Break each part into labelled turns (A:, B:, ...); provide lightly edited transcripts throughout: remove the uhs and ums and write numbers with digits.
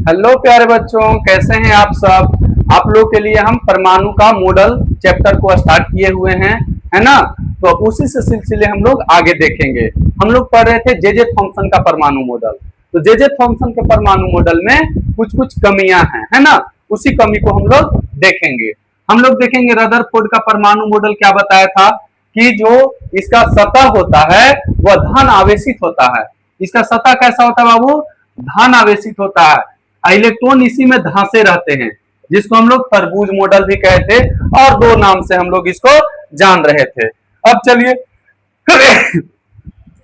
A: Hello प्यारे बच्चों, कैसे हैं आप सब। आप लोग के लिए हम परमाणु का मॉडल चैप्टर को स्टार्ट किए हुए हैं, है ना। तो उसी से सिलसिले हम लोग आगे देखेंगे। हम लोग पढ़ रहे थे जे थॉम्सन का परमाणु मॉडल। तो जे थॉम्सन के परमाणु मॉडल में कुछ कुछ कमियां हैं, है ना। उसी कमी को हम लोग देखेंगे। हम लोग देखेंगे रदरफोर्ड का परमाणु मॉडल क्या बताया था कि जो इसका सतह होता है वह धन आवेशित होता है। इसका सतह कैसा होता है बाबू? धन आवेशित होता है। इलेक्ट्रॉन इसी में धंसे रहते हैं, जिसको हम लोग तरबूज मॉडल भी कहते, और दो नाम से हम लोग इसको जान रहे थे। अब चलिए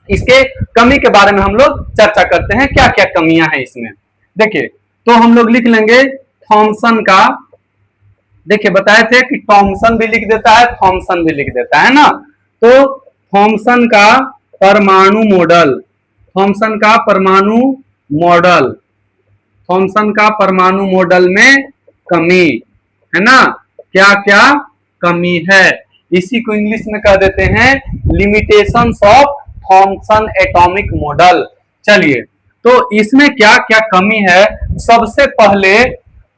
A: इसके कमी के बारे में हम लोग चर्चा करते हैं, क्या क्या कमियां हैं इसमें। देखिए, तो हम लोग लिख लेंगे थॉम्सन का। देखिए, बताए थे कि थॉम्सन भी लिख देता है, थॉम्सन भी लिख देता है ना। तो थॉम्सन का परमाणु मॉडल, थॉम्सन का परमाणु मॉडल, थॉम्सन का परमाणु मॉडल में कमी, है ना। क्या क्या कमी है, इसी को इंग्लिश में कह देते हैं limitations of Thomson atomic model. चलिए, तो इसमें क्या क्या कमी है। सबसे पहले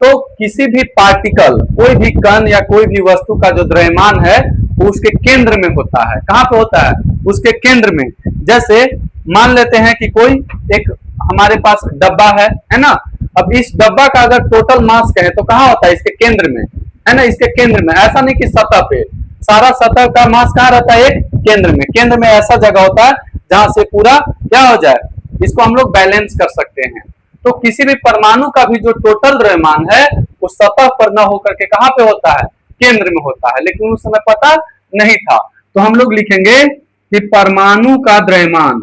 A: तो किसी भी पार्टिकल, कोई भी कण या कोई भी वस्तु का जो द्रव्यमान है वो उसके केंद्र में होता है। कहां पे होता है? उसके केंद्र में। जैसे मान लेते हैं कि कोई एक हमारे पास डब्बा है ना। अब इस डब्बा का अगर टोटल मास कहें तो कहां होता है? इसके केंद्र में, है ना। इसके केंद्र में, ऐसा नहीं कि सतह पे। सारा सतह का मास कहां रहता है? एक केंद्र में। केंद्र में ऐसा जगह होता है जहां से पूरा क्या हो जाए, इसको हम लोग बैलेंस कर सकते हैं। तो किसी भी परमाणु का भी जो टोटल द्रव्यमान है वो सतह पर न होकर के कहां पे होता है? केंद्र में होता है। लेकिन उस समय पता नहीं था, तो हम लोग लिखेंगे कि परमाणु का द्रव्यमान,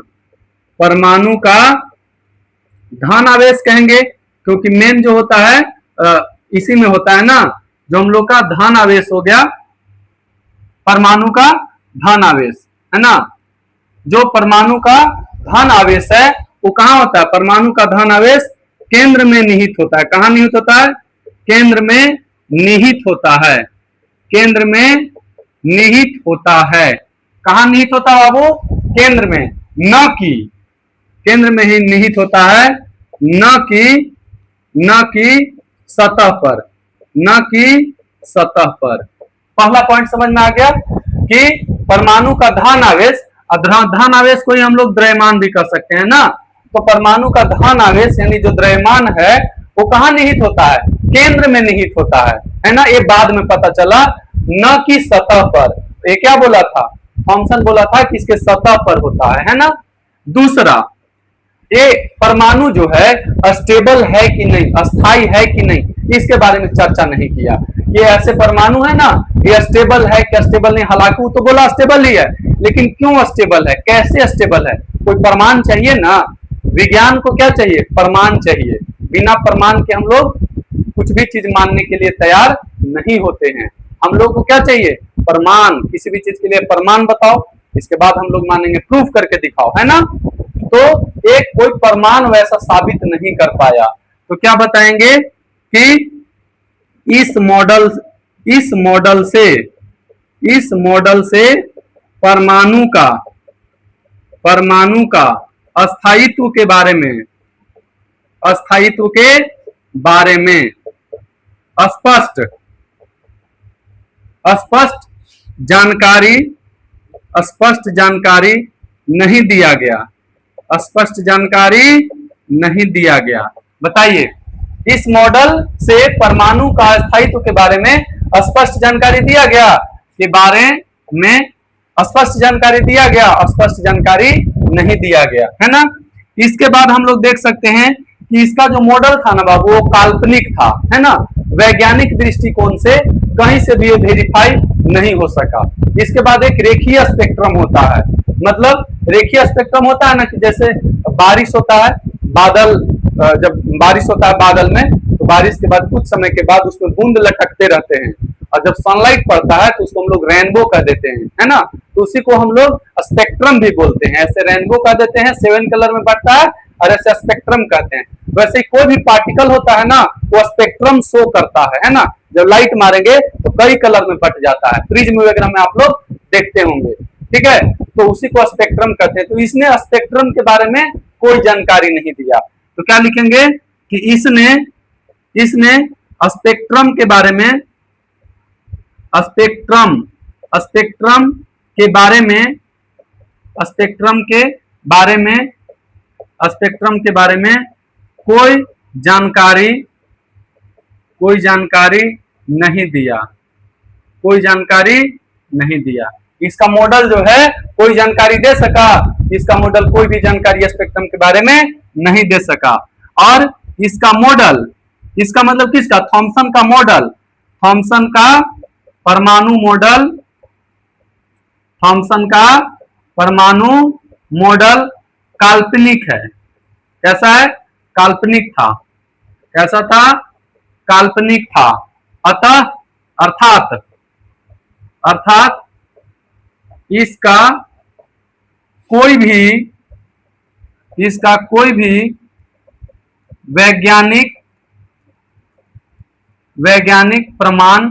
A: परमाणु का धन आवेश कहेंगे, क्योंकि मेन जो होता है इसी में होता है ना। जो हम लोग का धन आवेश हो गया, परमाणु का धन आवेश, है ना। जो परमाणु का धन आवेश है वो कहां होता है? परमाणु का धन आवेश केंद्र में निहित होता है। कहां निहित होता है? केंद्र में निहित होता है। केंद्र में निहित होता है। कहां निहित होता है बाबू? केंद्र में, न कि केंद्र में ही निहित होता है, न कि सतह पर, न कि सतह पर। पहला पॉइंट समझ में आ गया कि परमाणु का धन आवेश, धन आवेश को ही हम लोग द्रव्यमान भी कर सकते हैं ना। तो परमाणु का धन आवेश यानी जो द्रव्यमान है वो कहां निहित होता है? केंद्र में निहित होता है ना। ये बाद में पता चला, न कि सतह पर। ये क्या बोला था? थॉम्सन बोला था कि इसके सतह पर होता है ना। दूसरा, ये परमाणु जो है स्टेबल है कि नहीं, अस्थाई है कि नहीं, इसके बारे में चर्चा नहीं किया। ये ऐसे परमाणु है ना, ये स्टेबल है क्या स्टेबल नहीं। हालांकि वो तो बोला स्टेबल ही है, लेकिन क्यों स्टेबल है, कैसे स्टेबल है? कोई प्रमाण चाहिए ना। विज्ञान को क्या चाहिए? प्रमाण चाहिए। बिना प्रमाण के हम लोग कुछ भी चीज मानने के लिए तैयार नहीं होते हैं। हम लोग को क्या चाहिए? प्रमाण। किसी भी चीज के लिए प्रमाण बताओ, इसके बाद हम लोग मानेंगे। प्रूफ करके दिखाओ, है ना। तो एक कोई प्रमाण वैसा साबित नहीं कर पाया, तो क्या बताएंगे कि इस मॉडल से परमाणु का अस्थायित्व के बारे में स्पष्ट जानकारी नहीं दिया गया। स्पष्ट जानकारी नहीं दिया गया। बताइए, इस मॉडल से परमाणु का अस्थायित्व के बारे में स्पष्ट जानकारी दिया गया के बारे में स्पष्ट जानकारी दिया गया, स्पष्ट जानकारी नहीं दिया गया, है ना। इसके बाद हम लोग देख सकते हैं कि इसका जो मॉडल था ना बाबू वो काल्पनिक था, है ना। वैज्ञानिक दृष्टिकोण से कहीं से भी वेरीफाई नहीं हो सका। इसके बाद एक रेखीय स्पेक्ट्रम होता है। मतलब रेखीय स्पेक्ट्रम होता है ना कि जैसे बारिश होता है, बादल, जब बारिश होता है बादल में, तो बारिश के बाद कुछ समय के बाद उसमें बूंद लटकते रहते हैं, और जब सनलाइट पड़ता है तो उसको हम लोग रेनबो कह देते हैं, है ना। तो उसी को हम लोग स्पेक्ट्रम भी बोलते हैं। ऐसे रेनबो कह देते हैं, 7 कलर में बढ़ता है, और ऐसे स्पेक्ट्रम कहते हैं। वैसे कोई भी पार्टिकल होता है ना वो स्पेक्ट्रम शो करता है ना। जब लाइट मारेंगे तो कई कलर में बट जाता है, प्रिज्म वगैरह में आप लोग देखते होंगे, ठीक है। तो उसी को स्पेक्ट्रम कहते हैं। तो इसने स्पेक्ट्रम के बारे में कोई जानकारी नहीं दिया। तो क्या लिखेंगे कि इसने इसमें स्पेक्ट्रम के बारे में, स्पेक्ट्रम स्पेक्ट्रम के बारे में, स्पेक्ट्रम के बारे में, स्पेक्ट्रम के बारे में कोई जानकारी, कोई जानकारी नहीं दिया, कोई जानकारी नहीं दिया। इसका मॉडल जो है कोई जानकारी दे सका? इसका मॉडल कोई भी जानकारी स्पेक्ट्रम के बारे में नहीं दे सका। और इसका मॉडल, इसका मतलब किसका? थॉमसन का मॉडल, थॉमसन का परमाणु मॉडल, थॉमसन का परमाणु मॉडल काल्पनिक है। कैसा है? काल्पनिक था। कैसा था? काल्पनिक था। अतः अर्थात अर्थात इसका कोई भी वैज्ञानिक प्रमाण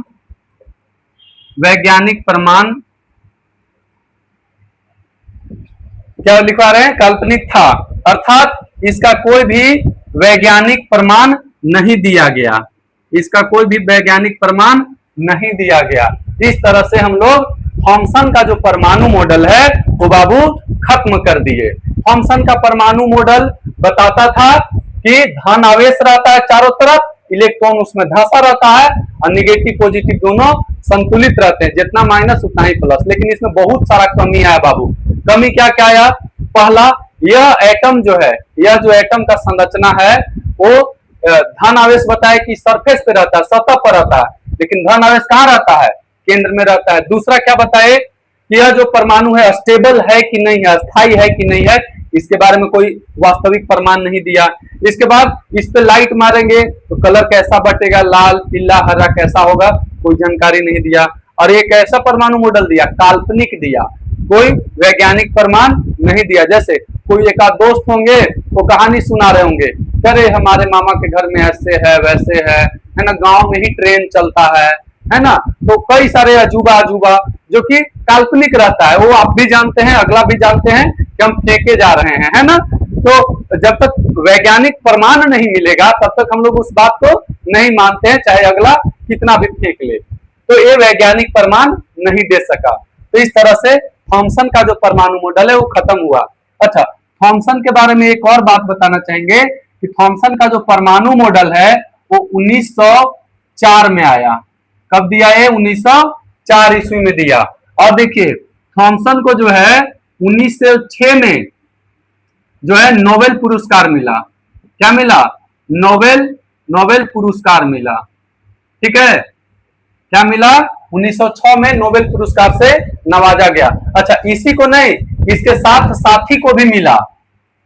A: क्या लिखवा रहे हैं? काल्पनिक था, अर्थात इसका कोई भी वैज्ञानिक प्रमाण नहीं दिया गया, इसका कोई भी वैज्ञानिक प्रमाण नहीं दिया गया। इस तरह से हम लोग थॉमसन का जो परमाणु मॉडल है वो बाबू खत्म कर दिए। थॉमसन का परमाणु मॉडल बताता था कि धन आवेश रहता है चारों तरफ, इलेक्ट्रॉन उसमें धंसा रहता है और निगेटिव पॉजिटिव दोनों संतुलित रहते हैं, जितना माइनस उतना ही प्लस। लेकिन इसमें बहुत सारा कमी आया बाबू। कमी क्या क्या आया? पहला, यह एटम जो है, यह जो एटम का संरचना है वो धन आवेश बताए कि सरफेस पे रहता है, सतह पर रहता है, लेकिन धन आवेश कहाँ रहता है? केंद्र में रहता है। दूसरा क्या बताए कि यह जो परमाणु है स्टेबल है कि नहीं है, स्थायी है कि नहीं है, इसके बारे में कोई वास्तविक प्रमाण नहीं दिया। इसके बाद इस पे लाइट मारेंगे तो कलर कैसा बटेगा, लाल पीला हरा कैसा होगा, कोई जानकारी नहीं दिया। और एक ऐसा परमाणु मॉडल दिया, काल्पनिक दिया, कोई वैज्ञानिक प्रमाण नहीं दिया। जैसे कोई एक आध दोस्त होंगे वो कहानी सुना रहे होंगे, अरे हमारे मामा के घर में ऐसे है वैसे है ना, गांव में ही ट्रेन चलता है ना। तो कई सारे अजूबा अजूबा जो कि काल्पनिक रहता है, वो आप भी जानते हैं, अगला भी जानते हैं कि हम फेंके जा रहे हैं, है ना। तो जब तक वैज्ञानिक प्रमाण नहीं मिलेगा तब तक हम लोग उस बात को नहीं मानते हैं, चाहे अगला कितना भी फेंक ले। तो ये वैज्ञानिक प्रमाण नहीं दे सका। तो इस तरह से थॉमसन का जो परमाणु मॉडल है वो खत्म हुआ। अच्छा, थॉमसन के बारे में एक और बात बताना चाहेंगे कि थॉमसन का जो परमाणु मॉडल है वो 1904 में आया। कब दिया है? 1904 ईस्वी में दिया। और देखिए थॉमसन को जो है 1906 में जो है नोबेल पुरस्कार मिला। क्या मिला? नोबेल पुरस्कार मिला। ठीक है, क्या मिला? 1906 में नोबेल पुरस्कार से नवाजा गया। अच्छा, इसी को नहीं, इसके साथ साथी को भी मिला,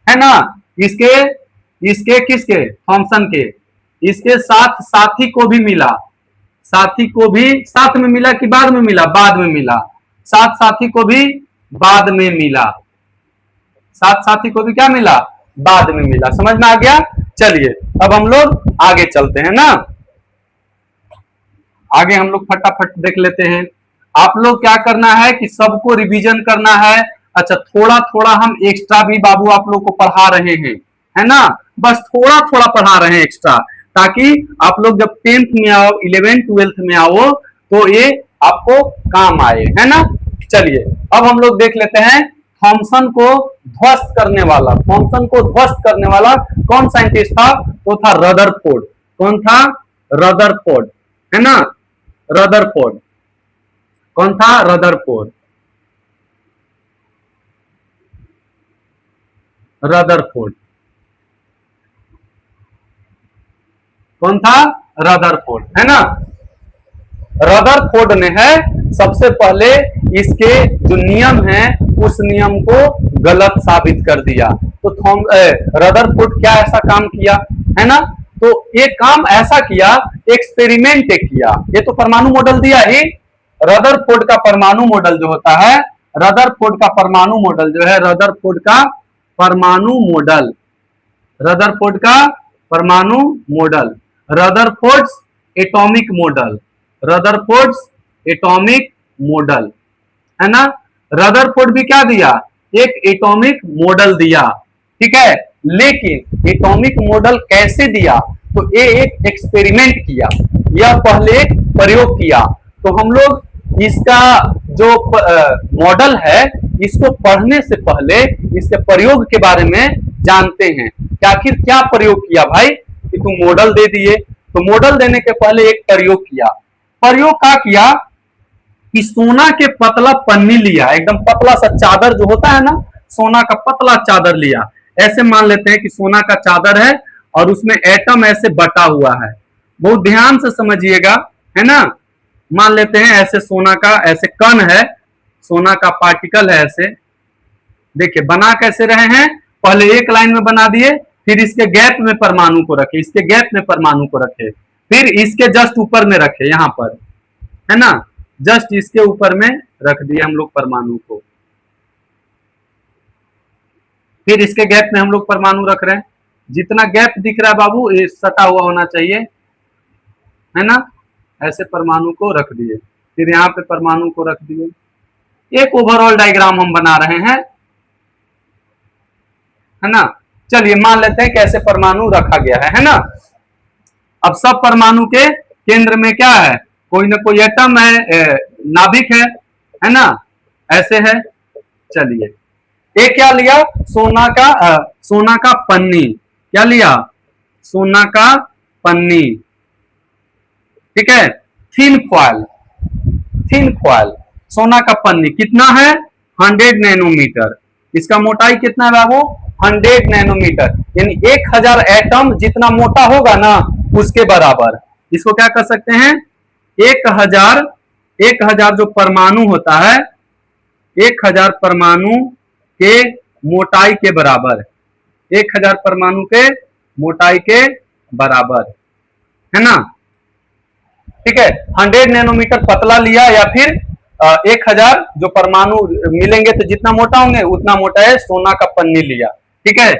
A: है ना। इसके किसके? थॉमसन के। इसके साथ साथी को भी मिला। साथी को भी साथ में मिला कि बाद में मिला? बाद में मिला। साथ साथी को भी बाद में मिला। साथ साथी को भी क्या मिला? बाद में मिला। समझ में आ गया? चलिए अब हम लोग आगे चलते हैं ना। आगे हम लोग फटाफट देख लेते हैं। आप लोग क्या करना है कि सबको रिवीजन करना है। अच्छा, थोड़ा थोड़ा हम एक्स्ट्रा भी बाबू आप लोग को पढ़ा रहे हैं, है ना। बस थोड़ा थोड़ा पढ़ा रहे हैं एक्स्ट्रा, ताकि आप लोग जब 10th में आओ, 11th 12th में आओ तो ये आपको काम आए, है ना। चलिए अब हम लोग देख लेते हैं थॉमसन को ध्वस्त करने वाला। थॉमसन को ध्वस्त करने वाला कौन साइंटिस्ट था? वो था रदरफोर्ड। कौन था? रदरफोर्ड, है ना। रदरफोर्ड। कौन था? रदरफोर्ड। रदरफोर्ड कौन था? रदरफोर्ड, है ना। रदरफोर्ड ने है सबसे पहले इसके जो नियम है उस नियम को गलत साबित कर दिया। तो रदरफोर्ड क्या ऐसा काम किया, है ना। तो एक काम ऐसा किया, एक्सपेरिमेंट किया। ये तो परमाणु मॉडल दिया ही। रदरफोर्ड का परमाणु मॉडल जो होता है, रदरफोर्ड का परमाणु मॉडल जो है, रदरफोर्ड का परमाणु मॉडल, रदरफोर्ड का परमाणु model, Rutherford's atomic model, Rutherford's atomic model, है ना। रदरफोर्ड भी क्या दिया? एक एटॉमिक मॉडल दिया, ठीक है। लेकिन एटॉमिक मॉडल कैसे दिया? तो ये एक एक्सपेरिमेंट किया, यह पहले एक प्रयोग किया। तो हम लोग इसका जो मॉडल है इसको पढ़ने से पहले इसके प्रयोग के बारे में जानते हैं कि आखिर क्या प्रयोग किया भाई, कि तुम मॉडल दे दिए। तो मॉडल देने के पहले एक प्रयोग किया। प्रयोग क्या किया कि सोना के पतला पन्नी लिया, एकदम पतला सा चादर जो होता है ना, सोना का पतला चादर लिया। ऐसे मान लेते हैं कि सोना का चादर है और उसमें एटम ऐसे बटा हुआ है, बहुत ध्यान से समझिएगा, है ना। मान लेते हैं ऐसे सोना का ऐसे कण है, सोना का पार्टिकल है ऐसे। देखिए बना कैसे रहे हैं, पहले एक लाइन में बना दिए, फिर इसके गैप में परमाणु को रखे, इसके गैप में परमाणु को रखे, फिर इसके जस्ट ऊपर में रखे, यहां पर, है ना, जस्ट इसके ऊपर में रख दिए हम लोग परमाणु को, फिर इसके गैप में हम लोग परमाणु रख रहे हैं। जितना गैप दिख रहा है बाबू ये सटा हुआ होना चाहिए, है ना। ऐसे परमाणु को रख दिए, फिर यहाँ पे परमाणु को रख दिए। एक ओवरऑल डायग्राम हम बना रहे हैं, है ना। चलिए मान लेते हैं कैसे परमाणु रखा गया है ना। अब सब परमाणु के केंद्र में क्या है, कोई ना कोई एटम है, नाभिक है ना, ऐसे है। चलिए एक क्या लिया, सोना का पन्नी, क्या लिया, सोना का पन्नी, ठीक है। थिन फॉयल, सोना का पन्नी कितना है, 100 नैनोमीटर। इसका मोटाई कितना है बाबू, 100 नैनोमीटर, यानी 1000 एटम जितना मोटा होगा ना उसके बराबर। इसको क्या कर सकते हैं, 1000 जो परमाणु होता है, 1000 परमाणु के मोटाई के बराबर, 1000 परमाणु के मोटाई के बराबर, है ना, ठीक है। 100 नैनोमीटर पतला लिया या फिर 1000 जो परमाणु मिलेंगे तो जितना मोटा होंगे उतना मोटा है सोना का पन्नी लिया, ठीक है।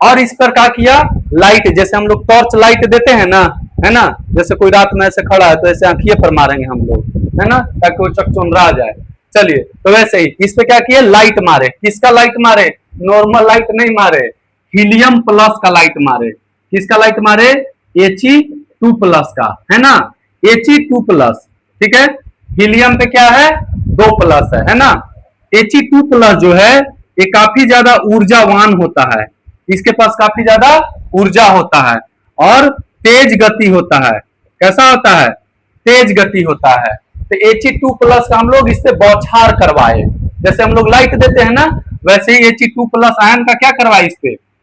A: और इस पर क्या किया, लाइट, जैसे हम लोग टॉर्च लाइट देते हैं ना, है ना, जैसे कोई रात में ऐसे खड़ा है तो ऐसे आंखिए पर मारेंगे हम लोग, है ना, ताकि वो चकचुंदरा आ जाए। चलिए तो वैसे ही इस पे क्या किया, लाइट मारे। किसका लाइट मारे, नॉर्मल लाइट नहीं मारे, हीलियम प्लस का लाइट मारे। किसका लाइट मारे, He2 प्लस का, है ना, He2 प्लस, ठीक है। हीलियम पे क्या है, 2 प्लस है ना। He2 प्लस जो है ये काफी ज्यादा ऊर्जावान होता है, इसके पास काफी ज्यादा ऊर्जा होता है और तेज गति होता है। कैसा होता है, तेज गति होता है। तो He2 प्लस का हम लोग इससे बौछार करवाए, जैसे हम लोग लाइट देते हैं ना, वैसे ही He2 प्लस आयन का क्या करवाए,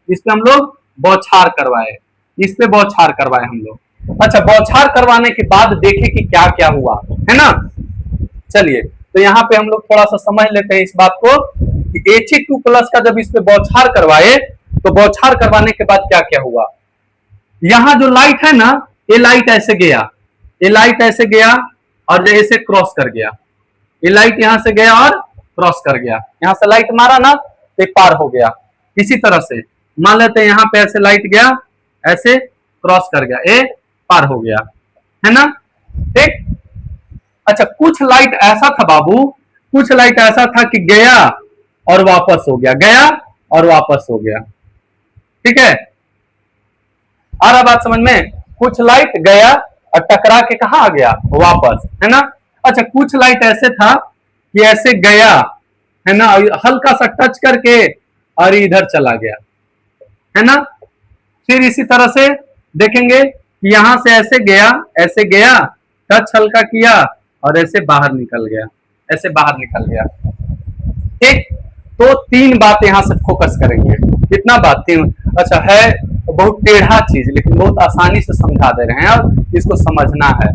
A: इस पे हम लोग बौछार करवाए, इस पे बौछार करवाए हम लोग। अच्छा, बौछार करवाने के बाद देखे कि क्या क्या हुआ, है ना। चलिए तो यहाँ पे हम लोग थोड़ा सा समझ लेते हैं इस बात को कि He2 प्लस का जब इस पे बौछार करवाए तो बौछार करवाने के बाद क्या क्या हुआ। यहाँ जो लाइट है ना, ये लाइट ऐसे गया, ये लाइट ऐसे गया और ऐसे क्रॉस कर गया, ये लाइट यहां से गया और क्रॉस कर गया, यहां से लाइट मारा ना तो पार हो गया। इसी तरह से मान लेते हैं यहाँ पे ऐसे लाइट गया, ऐसे क्रॉस कर गया, ये पार हो गया, है ना, ठीक। अच्छा, कुछ लाइट ऐसा था बाबू, कुछ लाइट ऐसा था कि गया और वापस हो गया, गया और वापस हो गया, ठीक है। आ रहा बात समझ में, कुछ लाइट गया और टकरा के कहा आ गया, वापस, है ना। अच्छा, कुछ लाइट ऐसे था कि ऐसे गया, है ना, हल्का सा टच करके और इधर चला गया, है ना। फिर इसी तरह से देखेंगे कि यहां से ऐसे गया, टच हल्का किया और ऐसे बाहर निकल गया, ऐसे बाहर निकल गया, ठीक। तो 3 बात यहां से फोकस करेंगे। कितना बात, 3। अच्छा, है बहुत टेढ़ा चीज लेकिन बहुत आसानी से समझा दे रहे हैं, अब इसको समझना है।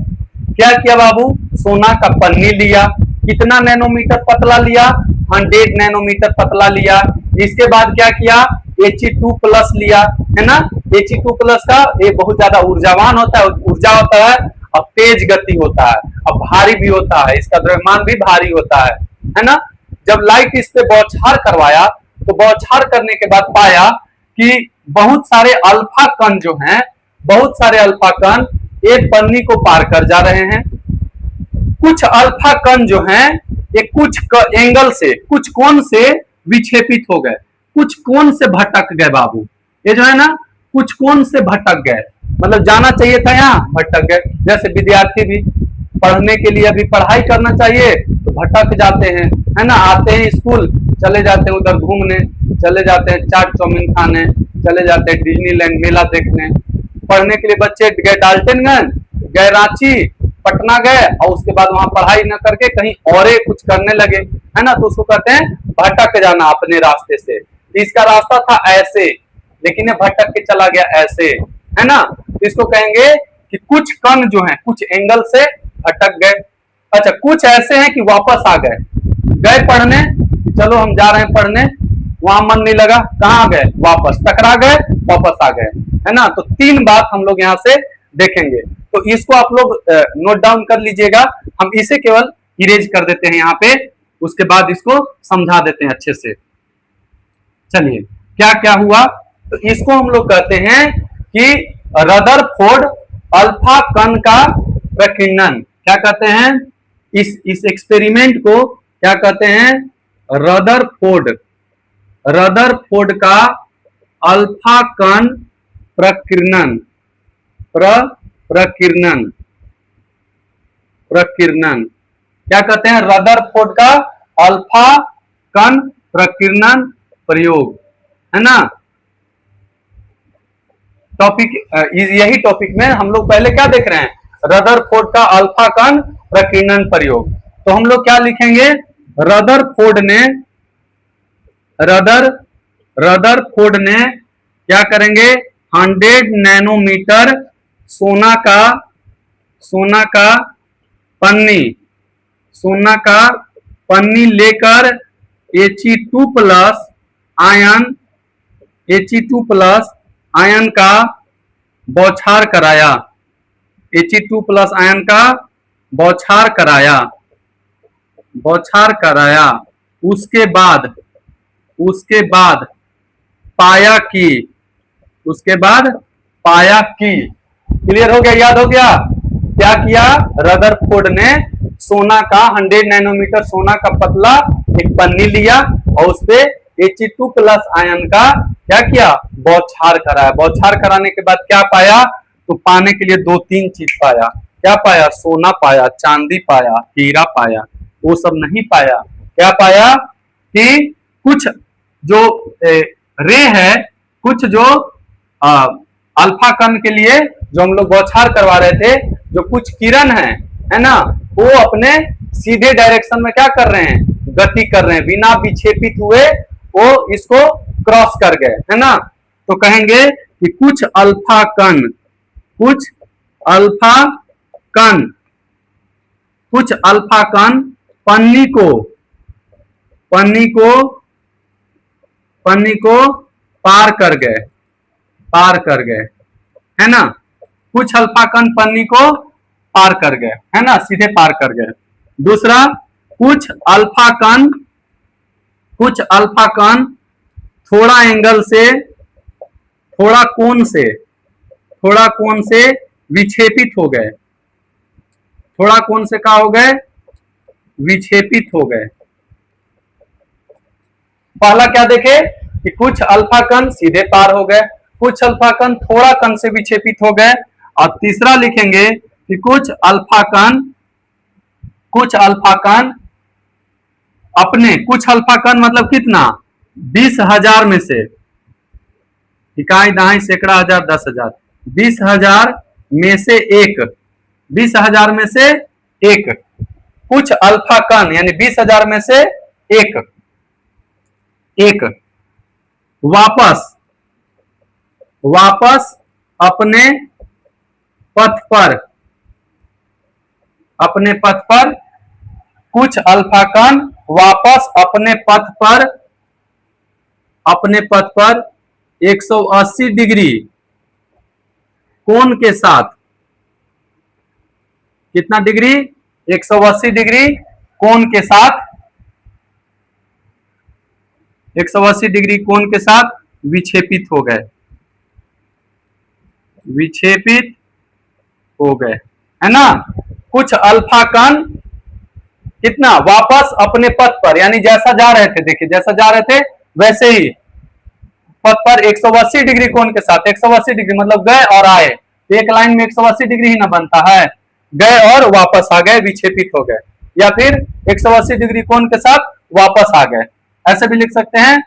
A: क्या किया बाबू, सोना का पन्नी लिया, कितना नैनोमीटर पतला लिया, 100 नैनोमीटर पतला लिया। इसके बाद क्या किया, He2 प्लस लिया, है ना। He2 प्लस का ये बहुत ज्यादा ऊर्जावान होता है, ऊर्जा होता है और तेज गति होता है और भारी भी होता है, इसका द्रव्यमान भी भारी होता है ना। जब लाइट इस पे बौछार करवाया तो बौछार करने के बाद पाया कि बहुत सारे अल्फा कण जो हैं, बहुत सारे अल्फा कण एक पन्नी को पार कर जा रहे हैं। कुछ अल्फा कण जो हैं ये कुछ एंगल से, कुछ कोण से विक्षेपित हो गए, कुछ कोण से भटक गए बाबू, ये जो है ना कुछ कोण से भटक गए। मतलब जाना चाहिए था यहाँ, भटक गए। जैसे विद्यार्थी भी पढ़ने के लिए अभी पढ़ाई करना चाहिए तो भटक जाते हैं, है ना। आते हैं स्कूल, चले जाते हैं उधर घूमने, चले जाते हैं चाट चाउमीन खाने, चले जाते हैं डिज्नीलैंड मेला देखने। पढ़ने के लिए बच्चे गए डाल्टनगंज, गए रांची, पटना गए, और उसके बाद वहां पढ़ाई न करके कहीं और कुछ करने लगे, है ना। तो उसको कहते हैं भटक जाना अपने रास्ते से। इसका रास्ता था ऐसे, लेकिन ये भटक के चला गया ऐसे, है ना। तो इसको कहेंगे कि कुछ कण जो है कुछ एंगल से भटक गए। अच्छा, कुछ ऐसे हैं कि वापस आ गए, गए पढ़ने, चलो हम जा रहे हैं पढ़ने, वहां मन नहीं लगा, कहाँ गए, वापस टकरा गए, वापस आ गए, है ना। तो 3 बात हम लोग यहाँ से देखेंगे। तो इसको आप लोग नोट डाउन कर लीजिएगा। हम इसे केवल इरेज कर देते हैं यहाँ पे, उसके बाद इसको समझा देते हैं अच्छे से। चलिए क्या क्या हुआ, तो इसको हम लोग कहते हैं कि रदरफोर्ड अल्फा कण का प्रकीर्णन। क्या कहते हैं, इस एक्सपेरिमेंट को क्या कहते हैं, रदरफोर्ड का अल्फा कण प्रकीर्णन, प्रकीर्णन क्या कहते हैं, रदरफोर्ड का अल्फा कण प्रकीर्णन प्रयोग, है ना। टॉपिक यही टॉपिक में हम लोग पहले क्या देख रहे हैं, रदरफोर्ड का अल्फा कण प्रकीर्णन प्रयोग। तो हम लोग क्या लिखेंगे, रदरफोर्ड ने क्या करेंगे, 100 नैनोमीटर सोना का पन्नी लेकर He2 प्लस आयन का बौछार कराया, He2 प्लस आयन का बौछार कराया। उसके बाद पाया कि क्लियर हो गया, याद हो गया। क्या किया, रदरफोर्ड ने सोना का 100 नैनोमीटर सोना का पतला एक पन्नी लिया और उसपे He2 प्लस आयन का क्या किया, बौछार कराया। बौछार कराने के बाद क्या पाया, तो पाने के लिए 2-3 चीज पाया। क्या पाया, सोना पाया, चांदी पाया, हीरा पाया, वो सब नहीं पाया। क्या पाया कि कुछ जो रे है, कुछ जो अल्फा कण के लिए जो हम लोग बौछार करवा रहे थे, जो कुछ किरण है ना, वो अपने सीधे डायरेक्शन में क्या कर रहे हैं, गति कर रहे हैं, बिना विक्षेपित हुए वो इसको क्रॉस कर गए, है ना। तो कहेंगे कि कुछ अल्फा कण पन्नी को पार कर गए, है ना। कुछ अल्फा कण पन्नी को पार कर गए, है ना, सीधे पार कर गए। दूसरा, कुछ अल्फा कण थोड़ा एंगल से, थोड़ा कोण से विक्षेपित हो गए। थोड़ा कोण से क्या हो गए, विक्षेपित हो गए। पहला क्या देखे कि कुछ अल्फा कण सीधे पार हो गए, कुछ अल्फा कण थोड़ा कण से विक्षेपित हो गए। और तीसरा लिखेंगे कि कुछ अल्फा कण मतलब कितना, 20,000 में से, इकाई दहाई सैकड़ा हजार 10,000, 20,000 में से एक, 20,000 में से एक कुछ अल्फा कण यानी 20,000 में से एक वापस अपने पथ पर कुछ अल्फा कण वापस अपने पथ पर 180 डिग्री कोण के साथ, कितना डिग्री, 180 डिग्री कोण के साथ, 180 डिग्री कोण के साथ विक्षेपित हो गए, है ना। कुछ अल्फा कण कितना वापस अपने पथ पर, यानी जैसा जा रहे थे, देखिए जैसा जा रहे थे वैसे ही पथ पर 180 डिग्री कोण के साथ, 180 डिग्री मतलब गए और आए, तो एक लाइन में 180 डिग्री ही ना बनता है, गए और वापस आ गए, विक्षेपित हो गए, या फिर 180 डिग्री कोण के साथ वापस आ गए, ऐसे भी लिख सकते हैं।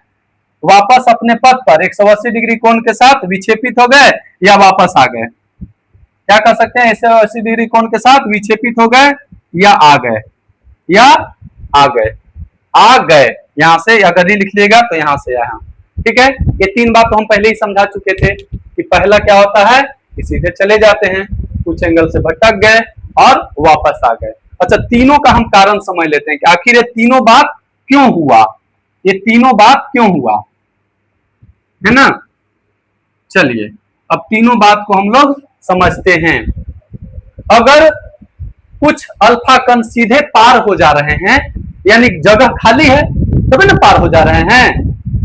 A: वापस अपने पथ पर 180 डिग्री कोण के साथ विक्षेपित हो गए या वापस आ गए। क्या कर सकते हैं, 180 डिग्री कोण के साथ विक्षेपित हो गए या आ गए, या आ गए, आ गए, यहां से अगर ही लिख लिएगा तो यहां से यहां। ठीक है, ये तीन बात तो हम पहले ही समझा चुके थे कि पहला क्या होता है कि सीधे चले जाते हैं, कुछ एंगल से भटक गए और वापस आ गए। अच्छा, तीनों का हम कारण समझ लेते हैं कि आखिर ये तीनों बात क्यों हुआ, ये तीनों बात क्यों हुआ, है ना। चलिए अब तीनों बात को हम लोग समझते हैं। अगर कुछ अल्फा कण सीधे पार हो जा रहे हैं, यानी जगह खाली है तभी ना पार हो जा रहे हैं।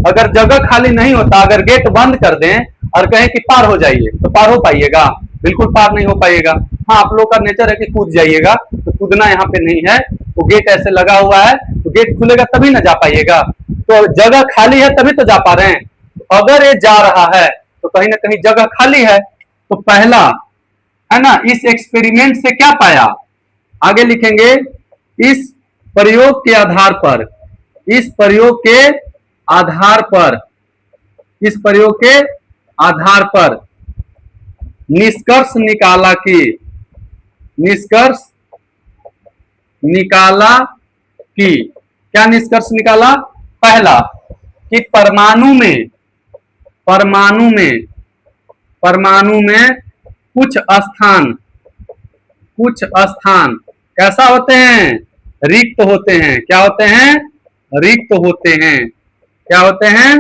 A: अगर जगह खाली नहीं होता, अगर गेट बंद कर दें और कहें कि पार हो जाइए, तो पार हो पाइएगा? बिल्कुल पार नहीं हो पाइएगा। हाँ, आप लोग का नेचर है कि कूद जाइएगा, तो कूदना यहाँ पे नहीं है, तो गेट ऐसे लगा हुआ है, तो गेट खुलेगा तभी ना जा पाइएगा। तो जगह खाली है तभी तो जा पा रहे हैं। तो अगर ये जा रहा है तो कहीं ना कहीं जगह खाली है। तो पहला है ना, इस एक्सपेरिमेंट से क्या पाया, आगे लिखेंगे, इस प्रयोग के आधार पर, इस प्रयोग के आधार पर, इस प्रयोग के आधार पर निष्कर्ष निकाला कि, निष्कर्ष निकाला कि, क्या निष्कर्ष निकाला? पहला कि परमाणु में, परमाणु में, परमाणु में कुछ स्थान, कुछ स्थान कैसा होते हैं? रिक्त होते हैं। क्या होते हैं? रिक्त होते हैं। क्या होते हैं?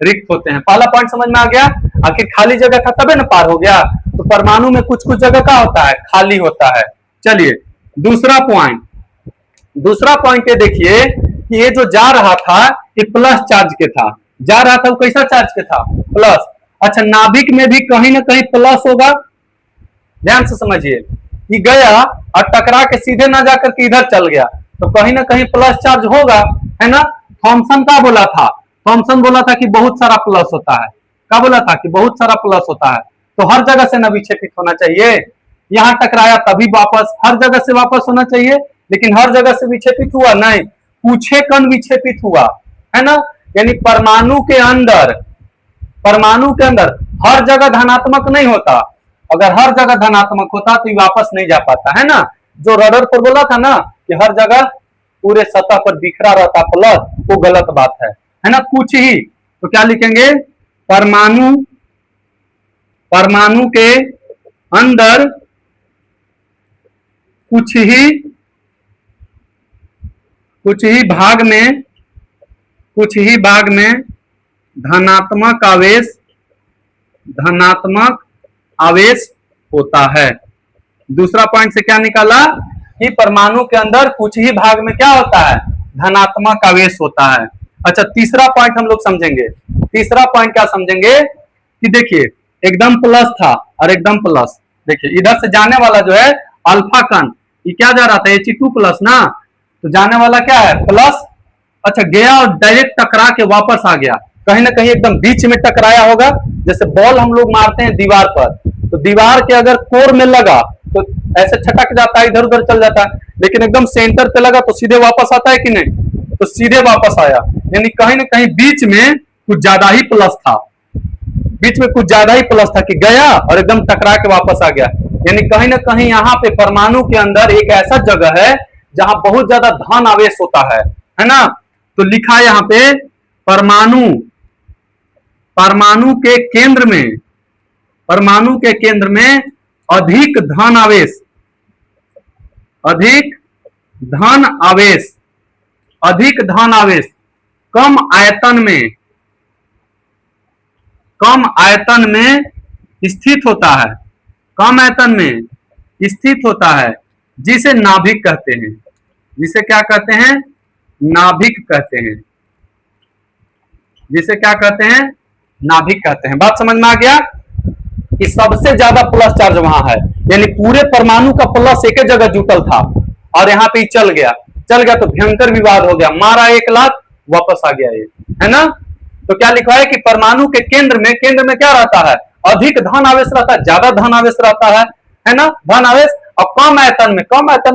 A: रिक्त होते हैं। पहला पॉइंट समझ में आ गया। आखिर खाली जगह था तबे ना पार हो गया। तो परमाणु में कुछ कुछ जगह क्या होता है? खाली होता है। चलिए दूसरा पॉइंट, दूसरा पॉइंट ये देखिए कि ये जो जा रहा था ये प्लस चार्ज के था, जा रहा था वो कैसा चार्ज के था? प्लस। अच्छा, नाभिक में भी कहीं ना कहीं प्लस होगा, ध्यान से समझिए। कि गया और टकरा के सीधे ना जाकर के इधर चल गया, तो कहीं ना कहीं प्लस चार्ज होगा, है ना। थॉमसन का बोला था, थॉमसन बोला था कि बहुत सारा प्लस होता है। क्या बोला था? कि बहुत सारा प्लस होता है। तो हर जगह से ना विक्षेपित होना चाहिए, यहां टकराया तभी वापस, हर जगह से वापस होना चाहिए, लेकिन हर जगह से विक्षेपित हुआ नहीं, कुछ कण विक्षेपित हुआ, है ना। यानी परमाणु के अंदर, परमाणु के अंदर हर जगह धनात्मक नहीं होता। अगर हर जगह धनात्मक होता तो वापस नहीं जा पाता, है ना। जो रडर पर बोला था ना कि हर जगह पूरे सतह पर बिखरा रहता प्लस, वो गलत बात है ना। कुछ ही, तो क्या लिखेंगे? परमाणु, परमाणु के अंदर कुछ ही भाग में, कुछ ही भाग में धनात्मक आवेश, धनात्मक आवेश होता है। दूसरा पॉइंट से क्या निकाला? कि परमाणु के अंदर कुछ ही भाग में क्या होता है? धनात्मक आवेश होता है। अच्छा, तीसरा पॉइंट हम लोग समझेंगे। तीसरा पॉइंट क्या समझेंगे? कि देखिए एकदम प्लस था और एकदम प्लस, देखिए इधर से जाने वाला जो है अल्फा कण, ये क्या जा रहा था? He2 प्लस ना, तो जाने वाला क्या है? प्लस। अच्छा, गया और डायरेक्ट टकरा के वापस आ गया, कहीं ना कहीं एकदम बीच में टकराया होगा। जैसे बॉल हम लोग मारते हैं दीवार पर, तो दीवार के अगर कोर में लगा तो ऐसे छटक जाता है, इधर उधर चल जाता है, लेकिन एकदम सेंटर पे लगा तो सीधे वापस आता है कि नहीं? तो सीधे वापस आया। यानी कहीं ना कहीं बीच में कुछ ज्यादा ही प्लस था, बीच में कुछ ज्यादा ही प्लस था कि गया और एकदम टकरा के वापस आ गया। यानी कहीं ना कहीं यहाँ पे परमाणु के अंदर एक ऐसा जगह है जहां बहुत ज्यादा धन आवेश होता है ना। तो लिखा यहाँ पे परमाणु, परमाणु के केंद्र में, परमाणु के केंद्र में अधिक धन आवेश, अधिक धन आवेश, अधिक धन आवेश कम आयतन में, कम आयतन में स्थित होता है, कम आयतन में स्थित होता है, जिसे नाभिक कहते हैं। जिसे क्या कहते हैं? नाभिक कहते हैं। जिसे क्या कहते हैं? नाभिक कहते हैं। बात समझ में आ गया कि सबसे ज्यादा प्लस चार्ज वहां है, यानी पूरे परमाणु का प्लस एक ही जगह जुटल था और यहाँ पे चल गया, चल गया तो भयंकर विवाद हो गया, मारा 1 लाख, वापस आ गया ये, है ना। तो क्या लिखा है कि परमाणु के केंद्र में क्या रहता है? अधिक धन आवेश रहता है, ज्यादा धन आवेश रहता है ना, धन आवेश। और कम आयतन में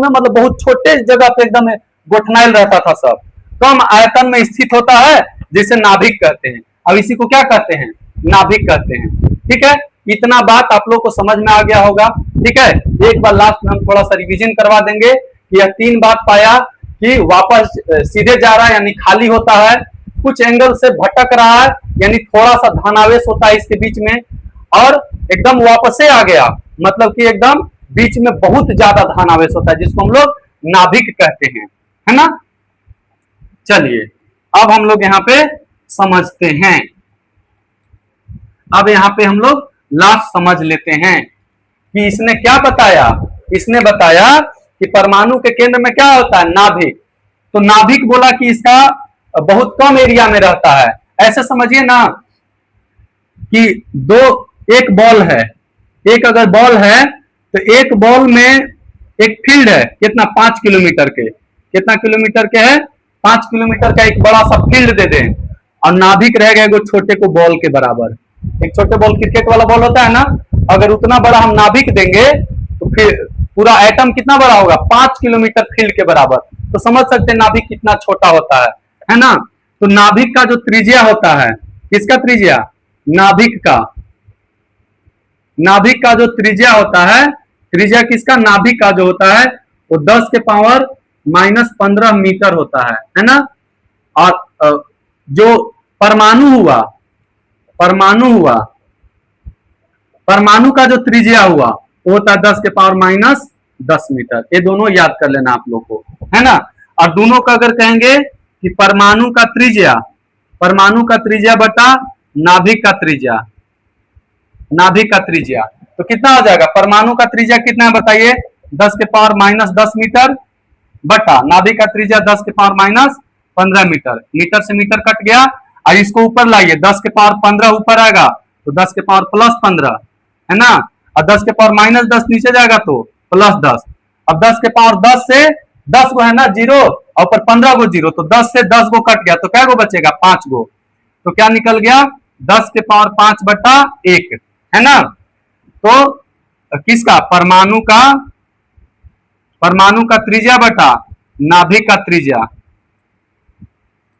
A: मतलब बहुत छोटे जगह पे एकदम गोठनाइल रहता था सब, कम आयतन में स्थित होता है, जिसे नाभिक कहते हैं। अब इसी को क्या कहते हैं, नाभिक कहते हैं। ठीक है, इतना बात आप लोग को समझ में आ गया होगा। ठीक है, एक बार लास्ट में हम थोड़ा सा रिवीजन करवा देंगे। यह 3 बात पाया कि वापस सीधे जा रहा है यानी खाली होता है, कुछ एंगल से भटक रहा है यानी थोड़ा सा धनावेश होता है इसके बीच में, और एकदम वापस से आ गया मतलब कि एकदम बीच में बहुत ज्यादा धनावेश होता है, जिसको हम लोग नाभिक कहते हैं, है ना। चलिए अब हम लोग यहाँ पे समझते हैं। अब यहाँ पे हम लोग लास्ट समझ लेते हैं कि इसने क्या बताया। इसने बताया कि परमाणु के केंद्र में क्या होता है, नाभिक। तो नाभिक बोला कि इसका बहुत कम एरिया में रहता है। ऐसे समझिए ना कि एक बॉल है, एक अगर बॉल है तो एक बॉल में एक फील्ड है कितना, 5 किलोमीटर के, कितना किलोमीटर के है, 5 किलोमीटर का एक बड़ा सा फील्ड दे दें, और नाभिक रह गए छोटे को बॉल के बराबर। एक छोटे बॉल क्रिकेट वाला बॉल होता है ना, अगर उतना बड़ा हम नाभिक देंगे तो फिर पूरा एटम कितना बड़ा होगा, 5 किलोमीटर फील्ड के बराबर। तो समझ सकते हैं नाभिक कितना छोटा होता है ना। तो नाभिक का जो त्रिज्या होता है, किसका त्रिज्या, नाभिक का जो त्रिज्या होता है, त्रिज्या किसका, नाभिक का जो होता है वो 10 के पावर -15 मीटर होता है ना। और जो परमाणु हुआ, परमाणु का जो त्रिज्या हुआ वो होता है 10 के पावर -10 मीटर। ये दोनों याद कर लेना आप लोग को, है ना। और दोनों का अगर कहेंगे कि परमाणु का त्रिज्या बटा नाभिक का त्रिज्या, तो कितना हो जाएगा, परमाणु का त्रिज्या कितना है बताइए, 10 के पावर -10 मीटर बटा नाभिक का त्रिज्या 10 के पावर -15 मीटर। मीटर से मीटर कट गया, और इसको ऊपर लाइए, 10 के पावर 15 ऊपर आएगा तो 10 के पावर +15, है ना। और 10 के पावर -10 नीचे जाएगा तो +10। अब 10 के पावर 10 से 10 गो है ना जीरो, और ऊपर 15 गो जीरो, तो 10 से 10 गो कट गया तो क्या गो बचेगा, 5 गो। तो क्या निकल गया, 10 के पावर 5 बटा 1, है ना। तो किसका, परमाणु का त्रिज्या बटा नाभिक का त्रिज्या,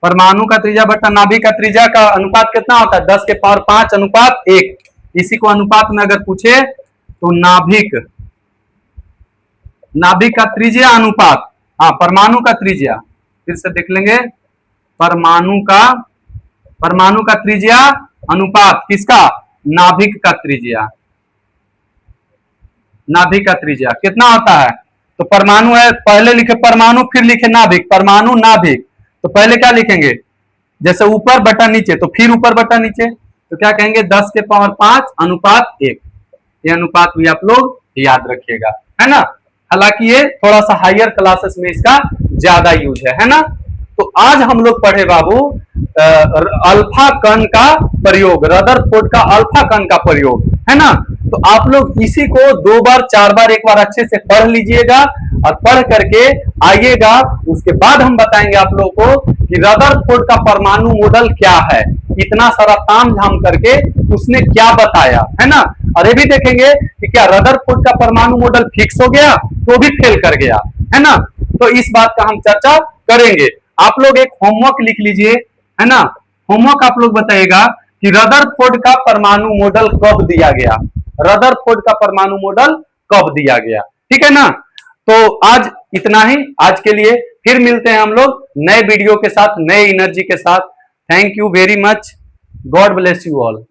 A: परमाणु का त्रिज्या बटा नाभिक का त्रिज्या का अनुपात कितना होता है, 10 के पावर 5 अनुपात 1। इसी को अनुपात में अगर पूछे तो नाभिक का त्रिज्या अनुपात, हाँ परमाणु का त्रिज्या, फिर से देख लेंगे, परमाणु का त्रिज्या अनुपात किसका, नाभिक का त्रिज्या कितना होता है। तो परमाणु है, पहले लिखे परमाणु फिर लिखे नाभिक, परमाणु नाभिक, तो पहले क्या लिखेंगे, जैसे ऊपर बटा नीचे तो फिर ऊपर बटा नीचे, तो क्या कहेंगे 10 के पावर 5 अनुपात 1। ये अनुपात भी आप लोग याद रखिएगा, है ना। हालांकि ये थोड़ा सा हायर क्लासेस में इसका ज्यादा यूज है ना। तो आज हम लोग पढ़े बाबू अल्फा कण का प्रयोग, रदरफोर्ड का अल्फा कण का प्रयोग, है ना। तो आप लोग इसी को 2 बार 4 बार एक बार अच्छे से पढ़ लीजिएगा, और पढ़ करके आइएगा, उसके बाद हम बताएंगे आप लोगों को कि रदरफोर्ड का परमाणु मॉडल क्या है, इतना सारा तामझाम करके उसने क्या बताया, है ना। और ये भी देखेंगे कि क्या रदरफोर्ड का परमाणु मॉडल फिक्स हो गया तो भी फेल कर गया, है ना। तो इस बात का हम चर्चा करेंगे। आप लोग एक होमवर्क लिख लीजिए, है ना। होमवर्क आप लोग बताइएगा कि रदरफोर्ड का परमाणु मॉडल कब दिया गया, रदरफोर्ड का परमाणु मॉडल कब दिया गया, ठीक है ना। तो आज इतना ही आज के लिए, फिर मिलते हैं हम लोग नए वीडियो के साथ, नए एनर्जी के साथ। Thank you very much, God bless you all.